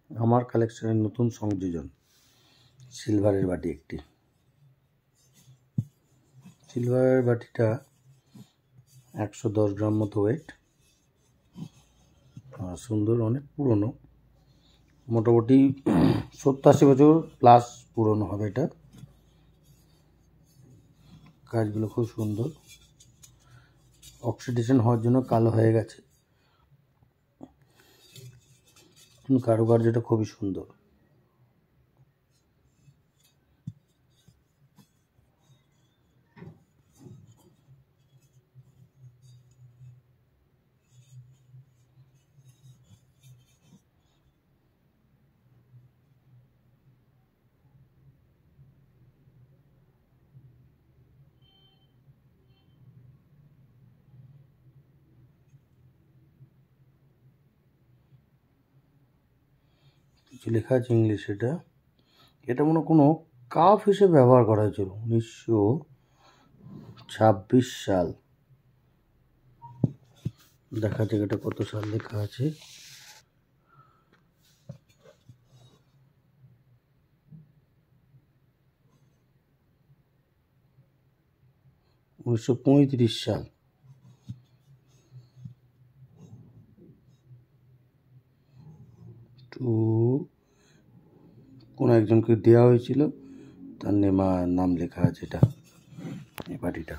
আমার কালেকশনের নতুন সংযোজন সিলভারের বাটি একটি। সিলভারের বাটিটা 110 গ্রাম মতো ওয়েট, সুন্দর, অনেক পুরনো, মোটামুটি 70-80 বছর প্লাস পুরনো হবে এটা। কাজগুলো খুব সুন্দর, অক্সিডেশন হওয়ার জন্য কালো হয়ে গেছে, কারুকার্যটা খুবই সুন্দর। কিছু লেখা আছে ইংলিশ। এটা মনে কোনো কাপ হিসেবে ব্যবহার করা হয়েছিল 1926 সাল। দেখা যাক এটা কত সাল লেখা আছে। 1935 সাল। কোনো একজনকে দেওয়া হয়েছিল, তার নাম লেখা আছে এটা, এই বাড়িটা।